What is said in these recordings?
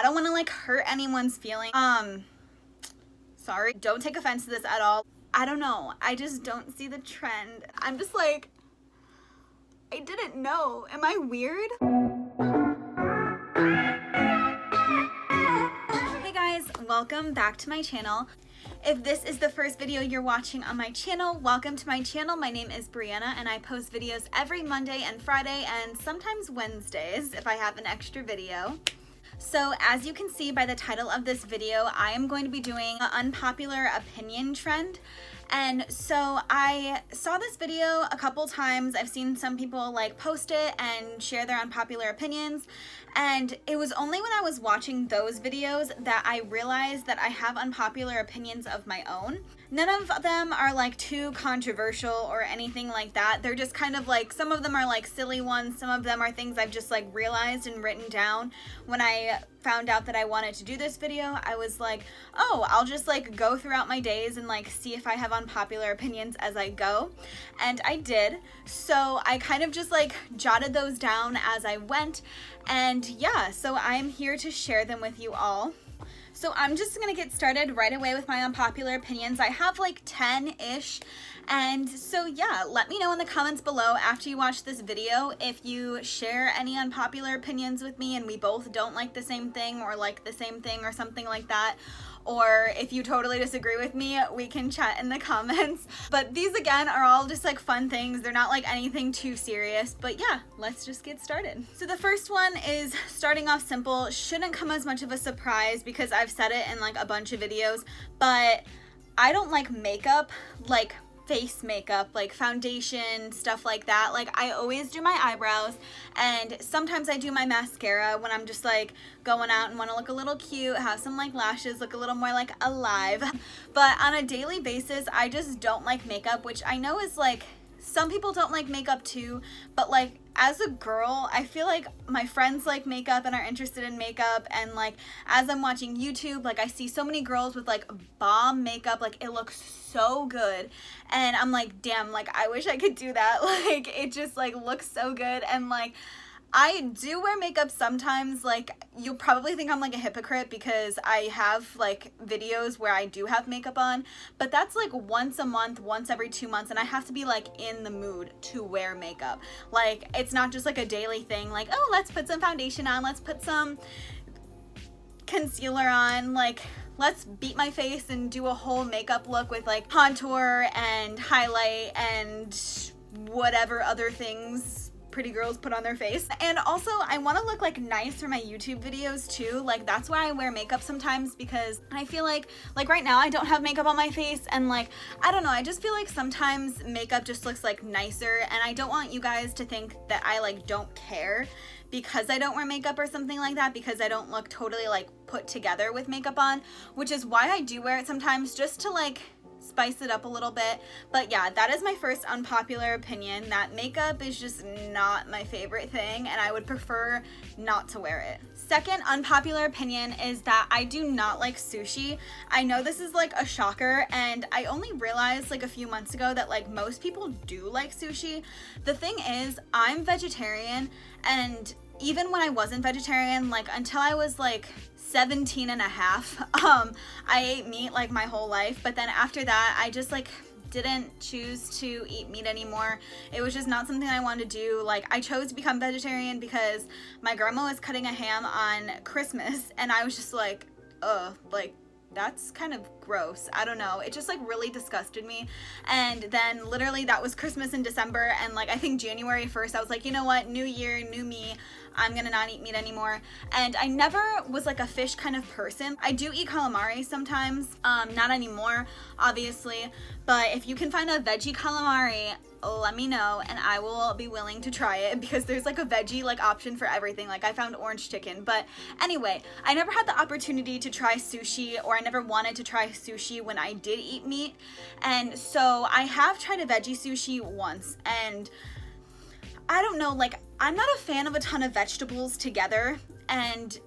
don't want to like hurt anyone's feelings. Sorry, don't take offense to this at all. I don't know, I just don't see the trend. I'm just like, I didn't know. Am I weird? Hey guys, welcome back to my channel. If this is the first video you're watching on my channel, welcome to my channel. My name is Brianna and I post videos every Monday and Friday and sometimes Wednesdays if I have an extra video. So as you can see by the title of this video, I am going to be doing an unpopular opinion trend. And so I saw this video a couple times. I've seen some people like post it and share their unpopular opinions. And it was only when I was watching those videos that I realized that I have unpopular opinions of my own. None of them are like too controversial or anything like that. They're just kind of like, some of them are like silly ones. Some of them are things I've just like realized and written down. When I found out that I wanted to do this video, I was like, oh, I'll just like go throughout my days and like see if I have unpopular opinions as I go. And I did. So I kind of just like jotted those down as I went. And yeah, so I'm here to share them with you all. So I'm just gonna get started right away with my unpopular opinions. I have like 10-ish. And so yeah, let me know in the comments below after you watch this video if you share any unpopular opinions with me and we both don't like the same thing or like the same thing or something like that. Or if you totally disagree with me, we can chat in the comments. But these again are all just like fun things. They're not like anything too serious, but yeah, let's just get started. So the first one is starting off simple. Shouldn't come as much of a surprise because I've said it in like a bunch of videos, but I don't like makeup, like face makeup, like foundation, stuff like that. Like I always do my eyebrows and sometimes I do my mascara when I'm just like going out and want to look a little cute, have some like lashes, look a little more like alive. But on a daily basis, I just don't like makeup, which I know is like, some people don't like makeup too, but like as a girl, I feel like my friends like makeup and are interested in makeup, and like as I'm watching YouTube, like I see so many girls with like bomb makeup, like it looks so good, and I'm like, damn, like I wish I could do that. Like it just like looks so good. And like I do wear makeup sometimes. Like you'll probably think I'm like a hypocrite because I have like videos where I do have makeup on, but that's like once a month, once every 2 months, and I have to be like in the mood to wear makeup. Like it's not just like a daily thing, like, oh, let's put some foundation on, let's put some concealer on, like let's beat my face and do a whole makeup look with like contour and highlight and whatever other things pretty girls put on their face. And also I want to look like nice for my YouTube videos too. Like that's why I wear makeup sometimes, because I feel like right now I don't have makeup on my face, and like I don't know, I just feel like sometimes makeup just looks like nicer, and I don't want you guys to think that I like don't care because I don't wear makeup or something like that, because I don't look totally like put together with makeup on, which is why I do wear it sometimes, just to like spice it up a little bit. But yeah, that is my first unpopular opinion, that makeup is just not my favorite thing and I would prefer not to wear it. Second unpopular opinion is that I do not like sushi. I know this is like a shocker, and I only realized like a few months ago that like most people do like sushi. The thing is, I'm vegetarian, and even when I wasn't vegetarian, like until I was like 17 and a half, I ate meat like my whole life. But then after that, I just like didn't choose to eat meat anymore. It was just not something I wanted to do. Like I chose to become vegetarian because my grandma was cutting a ham on Christmas, and I was just like, ugh, like that's kind of gross. I don't know. It just like really disgusted me. And then literally that was Christmas in December, and like I think January 1st I was like, you know what, new year, new me, I'm gonna not eat meat anymore. And I never was like a fish kind of person. I do eat calamari sometimes, not anymore obviously, but if you can find a veggie calamari, let me know and I will be willing to try it, because there's like a veggie like option for everything. Like I found orange chicken. But anyway, I never had the opportunity to try sushi, or I never wanted to try sushi when I did eat meat. And so I have tried a veggie sushi once, and I don't know, like I'm not a fan of a ton of vegetables together, and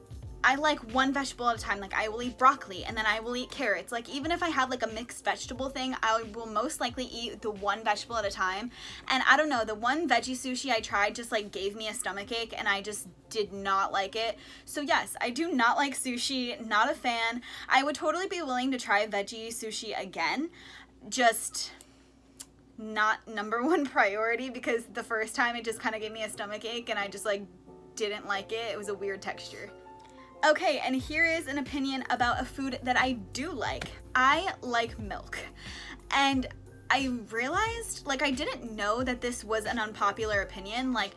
I like one vegetable at a time. Like I will eat broccoli and then I will eat carrots. Like even if I have like a mixed vegetable thing, I will most likely eat the one vegetable at a time. And I don't know, the one veggie sushi I tried just like gave me a stomachache and I just did not like it. So yes, I do not like sushi, not a fan. I would totally be willing to try veggie sushi again, just not number one priority, because the first time it just kind of gave me a stomachache and I just like didn't like it. It was a weird texture. Okay, and here is an opinion about a food that I do like. I like milk. And I realized, like, I didn't know that this was an unpopular opinion. Like,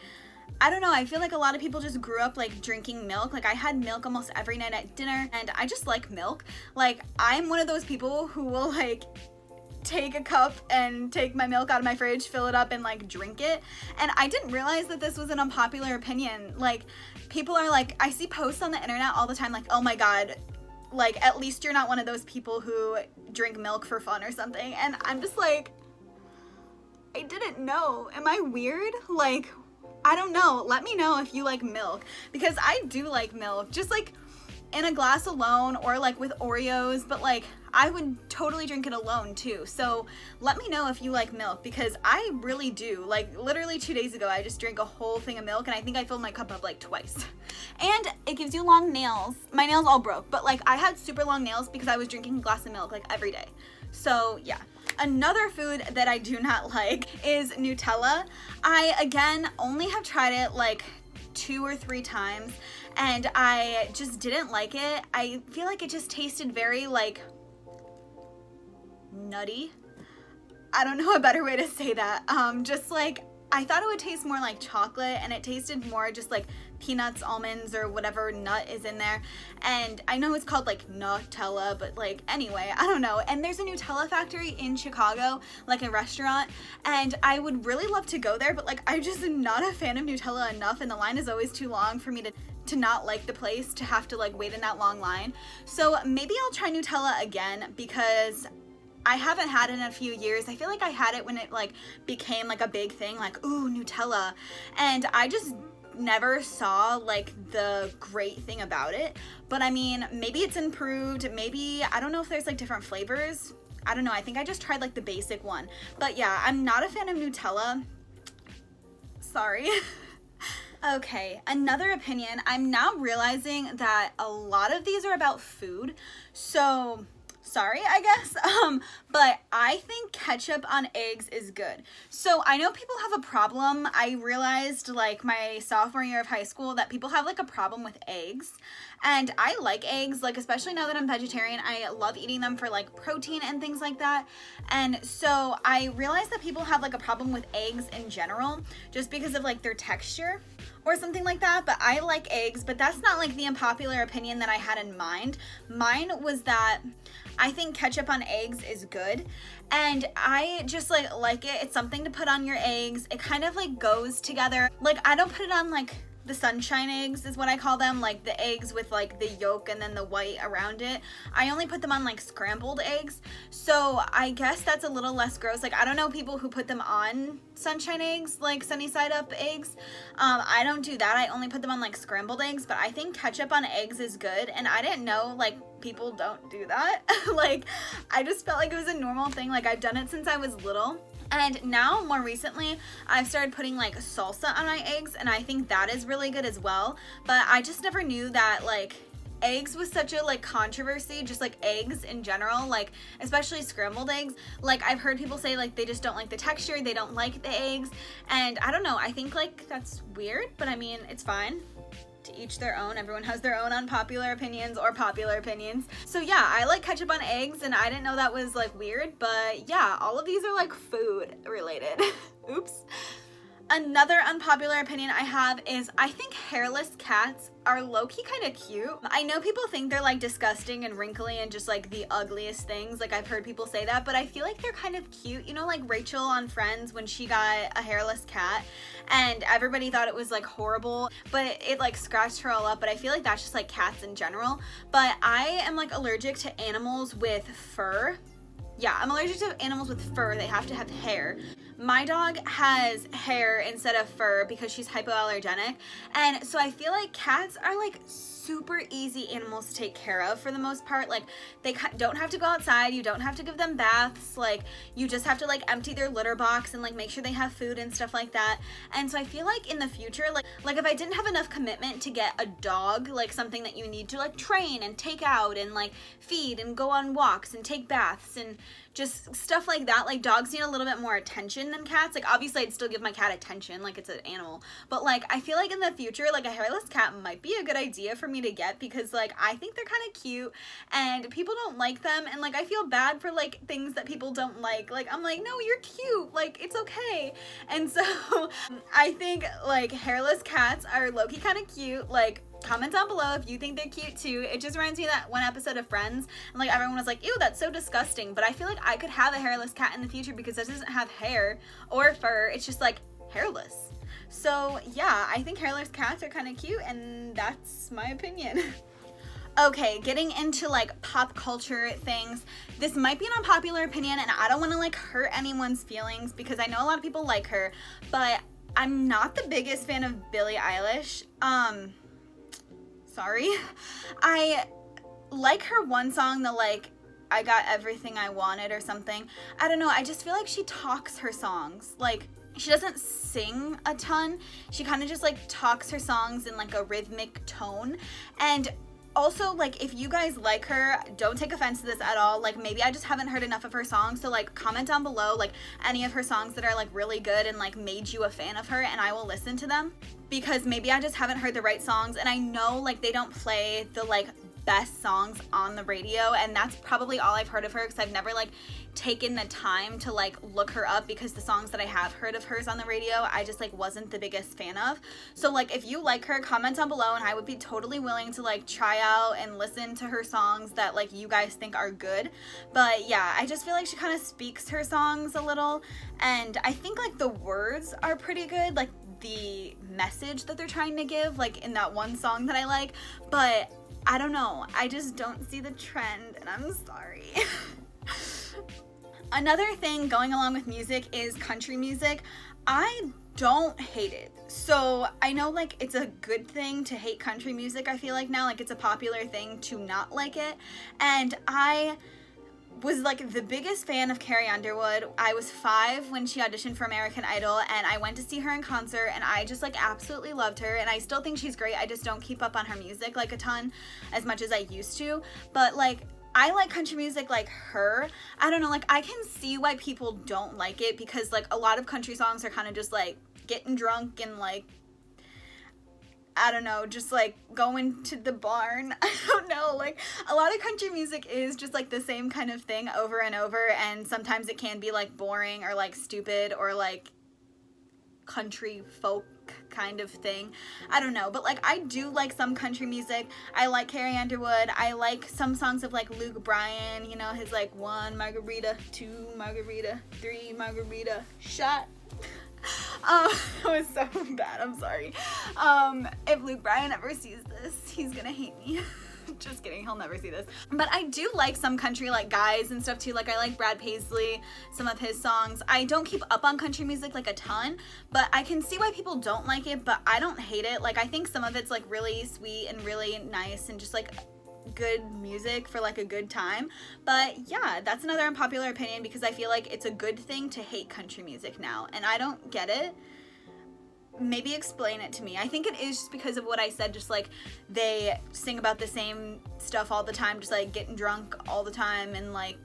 I don't know, I feel like a lot of people just grew up like drinking milk. Like I had milk almost every night at dinner and I just like milk. Like I'm one of those people who will like take a cup and take my milk out of my fridge, fill it up and like drink it. And I didn't realize that this was an unpopular opinion. Like people are like, I see posts on the internet all the time like, oh my god, like at least you're not one of those people who drink milk for fun or something. And I'm just like, I didn't know. Am I weird? Like, I don't know. Let me know if you like milk, because I do like milk, just like in a glass alone or like with Oreos, but like I would totally drink it alone too. So let me know if you like milk, because I really do. Like literally 2 days ago, I just drank a whole thing of milk and I think I filled my cup up like twice. And it gives you long nails. My nails all broke, but like I had super long nails because I was drinking a glass of milk like every day. So yeah. Another food that I do not like is Nutella. I, again, only have tried it like 2 or 3 times and I just didn't like it. I feel like it just tasted very like nutty. I don't know a better way to say that. Just like, I thought it would taste more like chocolate and it tasted more just like peanuts, almonds, or whatever nut is in there. And I know it's called like Nutella, but like anyway, I don't know. And there's a Nutella factory in Chicago, like a restaurant, and I would really love to go there, but like I'm just not a fan of Nutella enough and the line is always too long for me to not like the place, to have to like wait in that long line. So maybe I'll try Nutella again, because I haven't had it in a few years. I feel like I had it when it like became like a big thing, like, ooh, Nutella. And I just never saw like the great thing about it. But I mean, maybe it's improved. Maybe, I don't know if there's like different flavors. I don't know. I think I just tried like the basic one. But yeah, I'm not a fan of Nutella. Sorry. Okay, another opinion. I'm now realizing that a lot of these are about food. So sorry, I guess, but I think ketchup on eggs is good. So I know people have a problem. I realized like my sophomore year of high school that people have like a problem with eggs, and I like eggs, like especially now that I'm vegetarian. I love eating them for like protein and things like that. And so I realized that people have like a problem with eggs in general just because of like their texture or something like that. But I like eggs, but that's not like the unpopular opinion that I had in mind. Mine was that I think ketchup on eggs is good, and I just like it. It's something to put on your eggs. It kind of like goes together. Like I don't put it on like the sunshine eggs is what I call them, like the eggs with like the yolk and then the white around it. I only put them on like scrambled eggs. So I guess that's a little less gross. Like I don't know people who put them on sunshine eggs, like sunny side up eggs. I don't do that. I only put them on like scrambled eggs, but I think ketchup on eggs is good. And I didn't know like people don't do that. Like I just felt like it was a normal thing. Like I've done it since I was little. And now, more recently, I've started putting like salsa on my eggs, and I think that is really good as well. But I just never knew that like eggs was such a like controversy, just like eggs in general, like especially scrambled eggs. Like I've heard people say like they just don't like the texture, they don't like the eggs, and I don't know, I think like that's weird, but I mean, it's fine. To each their own. Everyone has their own unpopular opinions or popular opinions. So yeah, I like ketchup on eggs, and I didn't know that was like weird, but yeah, all of these are like food related. Oops. Another unpopular opinion I have is I think hairless cats are low-key kind of cute. I know people think they're like disgusting and wrinkly and just like the ugliest things. Like I've heard people say that, but I feel like they're kind of cute. You know, like Rachel on Friends when she got a hairless cat and everybody thought it was like horrible, but it like scratched her all up. But I feel like that's just like cats in general. But I am like allergic to animals with fur. Yeah, I'm allergic to animals with fur. They have to have hair. my dog has hair instead of fur because she's hypoallergenic, and so I feel like cats are like super easy animals to take care of for the most part. Like, they don't have to go outside, you don't have to give them baths, like you just have to like empty their litter box and like make sure they have food and stuff like that. And so I feel like in the future, like if I didn't have enough commitment to get a dog, like something that you need to like train and take out and like feed and go on walks and take baths and just stuff like that, like dogs need a little bit more attention than cats. Like obviously I'd still give my cat attention, like it's an animal, but like I feel like in the future, like a hairless cat might be a good idea for me to get, because like I think they're kind of cute and people don't like them, and like I feel bad for like things that people don't like I'm like, no, you're cute, like it's okay. And so I think like hairless cats are low-key kind of cute. Like, comment down below if you think they're cute too. It just reminds me of that one episode of Friends, and like everyone was like, ew, that's so disgusting, but I feel like I could have a hairless cat in the future because it doesn't have hair or fur, it's just like hairless. So yeah, I think hairless cats are kind of cute, and that's my opinion. Okay, getting into like pop culture things. This might be an unpopular opinion, and I don't want to like hurt anyone's feelings because I know a lot of people like her, but I'm not the biggest fan of Billie Eilish. Sorry. I like her one song, the like, I got everything I wanted or something. I don't know, I just feel like she talks her songs. Like, she doesn't sing a ton. She kind of just like talks her songs in like a rhythmic tone. And also, like, if you guys like her, don't take offense to this at all. Like, maybe I just haven't heard enough of her songs, so like comment down below like any of her songs that are like really good and like made you a fan of her, and I will listen to them, because maybe I just haven't heard the right songs. And I know like they don't play the like best songs on the radio, and that's probably all I've heard of her, because I've never like taken the time to like look her up, because the songs that I have heard of hers on the radio I just like wasn't the biggest fan of. So like if you like her, comment down below and I would be totally willing to like try out and listen to her songs that like you guys think are good. But yeah, I just feel like she kind of speaks her songs a little, and I think like the words are pretty good, like the message that they're trying to give, like in that one song that I like, but I don't know, I just don't see the trend, and I'm sorry. Another thing going along with music is country music. I don't hate it. So I know like it's a good thing to hate country music, I feel like now, like it's a popular thing to not like it. And I was like the biggest fan of Carrie Underwood. I was 5 when she auditioned for American Idol, and I went to see her in concert, and I just like absolutely loved her, and I still think she's great. I just don't keep up on her music like a ton as much as I used to, but like I like country music like her. I don't know, like I can see why people don't like it, because like a lot of country songs are kind of just like getting drunk and like, I don't know, just like going to the barn. I don't know, like a lot of country music is just like the same kind of thing over and over, and sometimes it can be like boring or like stupid or like country folk kind of thing. I don't know, but like I do like some country music. I like Carrie Underwood. I like some songs of like Luke Bryan, you know, his like 1 margarita, 2 margarita, 3 margarita shot. That was so bad, I'm sorry. If Luke Bryan ever sees this, he's gonna hate me. Just kidding, he'll never see this. But I do like some country like guys and stuff too. Like I like Brad Paisley, some of his songs. I don't keep up on country music like a ton, but I can see why people don't like it, but I don't hate it. Like I think some of it's like really sweet and really nice and just like good music for like a good time. But yeah, that's another unpopular opinion, because I feel like it's a good thing to hate country music now, and I don't get it. Maybe explain it to me. I think it is just because of what I said, just like they sing about the same stuff all the time, just like getting drunk all the time, and like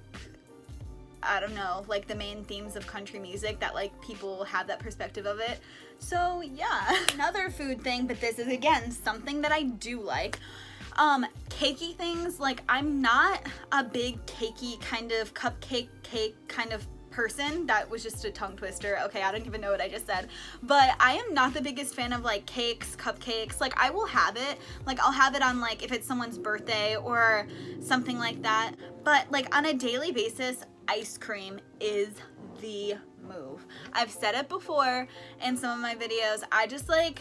I don't know, like the main themes of country music, that like people have that perspective of it. So yeah. Another food thing, but this is again something that I do like. Cakey things, like I'm not a big cakey kind of cake kind of person. That was just a tongue twister. Okay, I don't even know what I just said. But I am not the biggest fan of like cakes, cupcakes. Like I will have it. Like I'll have it on like if it's someone's birthday or something like that. But like on a daily basis, ice cream is the move. I've said it before in some of my videos. I just like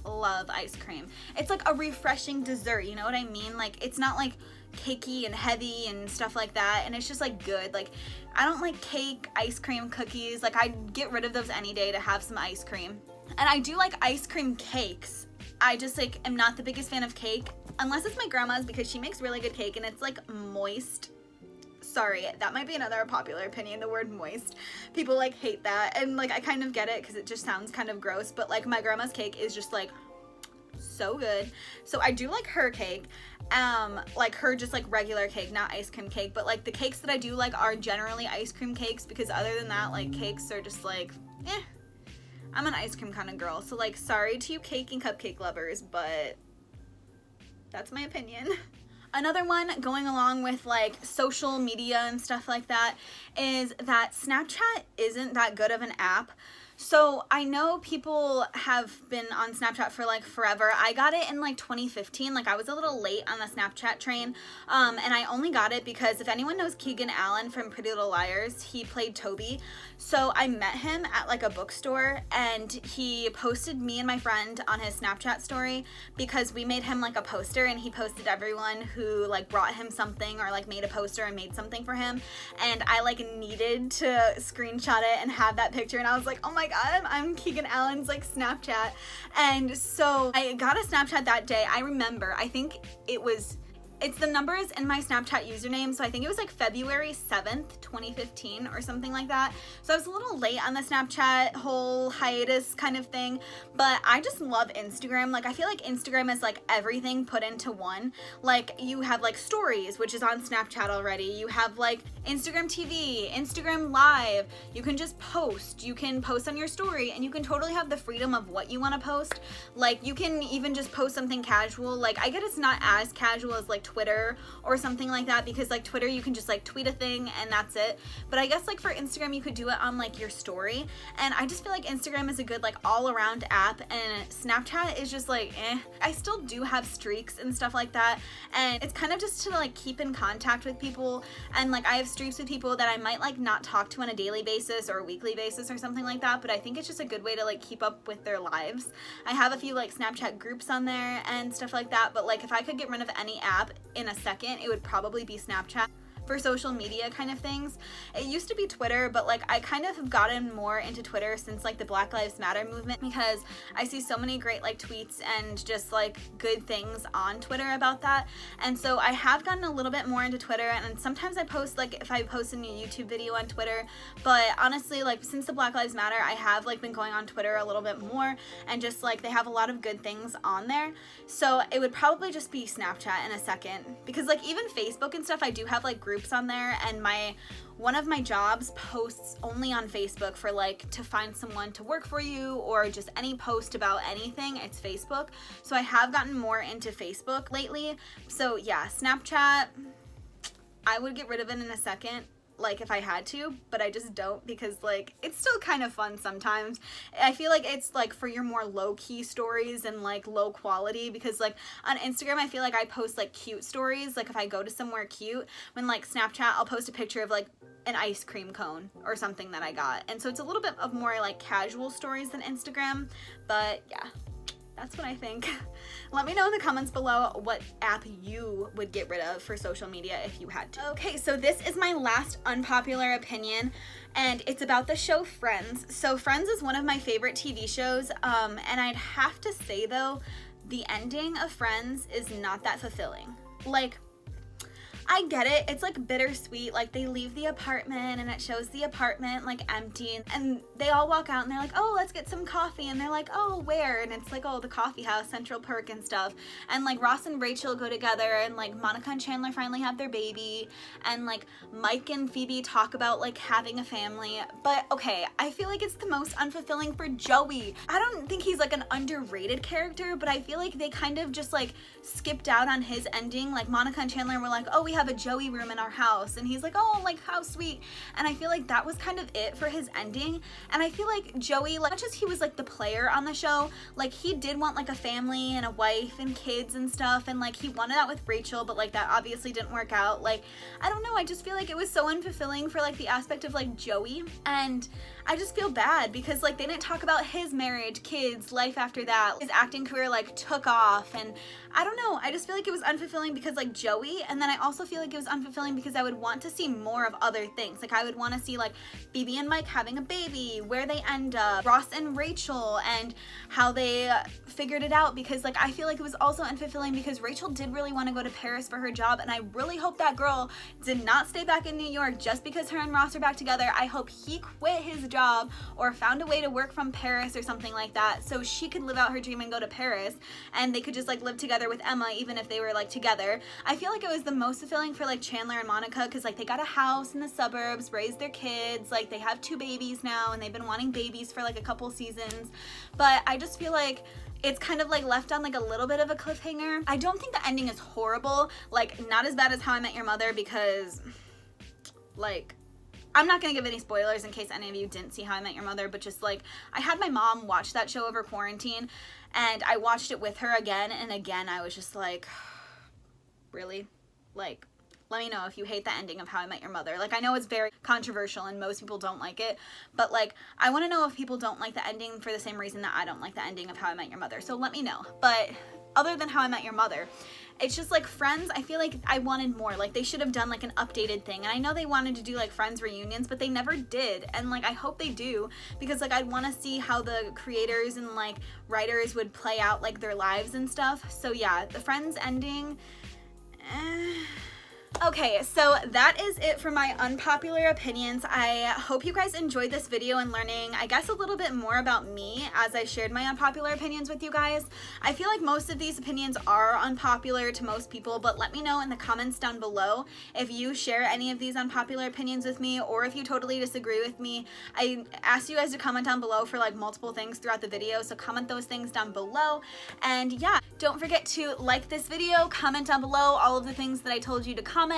love ice cream. It's like a refreshing dessert, you know what I mean? Like, it's not like cakey and heavy and stuff like that, and it's just like good. Like, I don't like cake, ice cream, cookies. Like, I'd get rid of those any day to have some ice cream. And I do like ice cream cakes. I just like am not the biggest fan of cake, unless it's my grandma's, because she makes really good cake and it's like moist. Sorry, that might be another popular opinion, the word moist. People like hate that, and like I kind of get it because it just sounds kind of gross, but like my grandma's cake is just like so good. So I do like her cake, like her just like regular cake, not ice cream cake, but like the cakes that I do like are generally ice cream cakes, because other than that, like cakes are just like, I'm an ice cream kind of girl. So like, sorry to you cake and cupcake lovers, but that's my opinion. Another one going along with like social media and stuff like that is that Snapchat isn't that good of an app. So I know people have been on Snapchat for like forever. I got it in like 2015. Like, I was a little late on the Snapchat train. And I only got it because if anyone knows Keegan Allen from Pretty Little Liars, he played Toby. So I met him at like a bookstore, and he posted me and my friend on his Snapchat story because we made him like a poster, and he posted everyone who like brought him something or like made a poster and made something for him. And I like needed to screenshot it and have that picture, and I was like, oh my God, I'm Keegan Allen's like Snapchat. And so I got a Snapchat that day. I remember, I think it's the numbers in my Snapchat username, so I think it was like February 7th, 2015 or something like that. So I was a little late on the Snapchat whole hiatus kind of thing, but I just love Instagram. Like, I feel like Instagram is like everything put into one. Like, you have like stories, which is on Snapchat already. You have like Instagram TV, Instagram Live. You can just post. You can post on your story, and you can totally have the freedom of what you want to post. Like, you can even just post something casual. Like, I get it's not as casual as like Twitter or something like that, because like Twitter you can just like tweet a thing and that's it, but I guess like for Instagram you could do it on like your story. And I just feel like Instagram is a good like all-around app, and Snapchat is just like I still do have streaks and stuff like that, and it's kind of just to like keep in contact with people. And like, I have streaks with people that I might like not talk to on a daily basis or a weekly basis or something like that, but I think it's just a good way to like keep up with their lives. I have a few like Snapchat groups on there and stuff like that, but like if I could get rid of any app in a second, it would probably be Snapchat for social media kind of things. It used to be Twitter, but like I kind of have gotten more into Twitter since like the Black Lives Matter movement, because I see so many great like tweets and just like good things on Twitter about that. And so I have gotten a little bit more into Twitter, and sometimes I post like if I post a new YouTube video on Twitter. But honestly, like since the Black Lives Matter, I have like been going on Twitter a little bit more, and just like they have a lot of good things on there. So it would probably just be Snapchat in a second, because like even Facebook and stuff, I do have like groups on there, and one of my jobs posts only on Facebook for like to find someone to work for you, or just any post about anything, it's Facebook. So I have gotten more into Facebook lately. So yeah, Snapchat, I would get rid of it in a second, like if I had to, but I just don't, because like it's still kind of fun sometimes. I feel like it's like for your more low-key stories and like low quality, because like on Instagram I feel like I post like cute stories, like if I go to somewhere cute. When like Snapchat, I'll post a picture of like an ice cream cone or something that I got, and so it's a little bit of more like casual stories than Instagram. But yeah, that's what I think. Let me know in the comments below what app you would get rid of for social media if you had to. Okay, so this is my last unpopular opinion, and it's about the show Friends. So Friends is one of my favorite TV shows, and I'd have to say though, the ending of Friends is not that fulfilling. Like, I get it, it's like bittersweet, like they leave the apartment and it shows the apartment like empty, and they all walk out and they're like, oh, let's get some coffee, and they're like, oh, where? And it's like, oh, the coffee house, Central Perk and stuff. And like Ross and Rachel go together, and like Monica and Chandler finally have their baby, and like Mike and Phoebe talk about like having a family. But okay, I feel like it's the most unfulfilling for Joey. I don't think he's like an underrated character, but I feel like they kind of just like skipped out on his ending. Like Monica and Chandler were like, oh, we have have a Joey room in our house, and he's like, oh, like how sweet. And I feel like that was kind of it for his ending. And I feel like Joey, like, much as he was like the player on the show, like he did want like a family and a wife and kids and stuff, and like he wanted that with Rachel, but like that obviously didn't work out. Like, I don't know, I just feel like it was so unfulfilling for like the aspect of like Joey, and I just feel bad because like they didn't talk about his marriage, kids, life after that. His acting career like took off, and I don't know, I just feel like it was unfulfilling because like Joey, and then I also feel like it was unfulfilling because I would want to see more of other things. Like I would want to see like Phoebe and Mike having a baby, where they end up, Ross and Rachel, and how they figured it out, because like I feel like it was also unfulfilling because Rachel did really want to go to Paris for her job, and I really hope that girl did not stay back in New York just because her and Ross are back together. I hope he quit his job or found a way to work from Paris or something like that so she could live out her dream and go to Paris, and they could just like live together with Emma even if they were like together. I feel like it was the most fulfilling for like Chandler and Monica because like they got a house in the suburbs, raised their kids, like they have 2 babies now, and they've been wanting babies for like a couple seasons. But I just feel like it's kind of like left on like a little bit of a cliffhanger. I don't think the ending is horrible, like not as bad as How I Met Your Mother, because like I'm not gonna give any spoilers in case any of you didn't see How I Met Your Mother, but just like I had my mom watch that show over quarantine, and I watched it with her again and again. I was just like, really? Like, let me know if you hate the ending of How I Met Your Mother. Like, I know it's very controversial and most people don't like it, but like I want to know if people don't like the ending for the same reason that I don't like the ending of How I Met Your Mother. So let me know. But other than How I Met Your Mother, it's just like Friends, I feel like I wanted more. Like they should have done like an updated thing. And I know they wanted to do like Friends reunions, but they never did. And like I hope they do, because like I'd want to see how the creators and like writers would play out like their lives and stuff. So yeah, the Friends ending, Okay, so that is it for my unpopular opinions. I hope you guys enjoyed this video and learning, I guess, a little bit more about me as I shared my unpopular opinions with you guys. I feel like most of these opinions are unpopular to most people, but let me know in the comments down below if you share any of these unpopular opinions with me, or if you totally disagree with me. I asked you guys to comment down below for like multiple things throughout the video, so comment those things down below. And yeah, don't forget to like this video, comment down below all of the things that I told you to comment,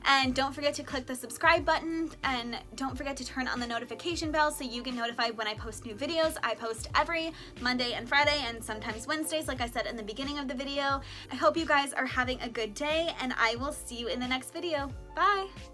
and don't forget to click the subscribe button, and don't forget to turn on the notification bell so you get notified when I post new videos. I post every Monday and Friday, and sometimes Wednesdays, like I said in the beginning of the video. I hope you guys are having a good day, and I will see you in the next video. Bye!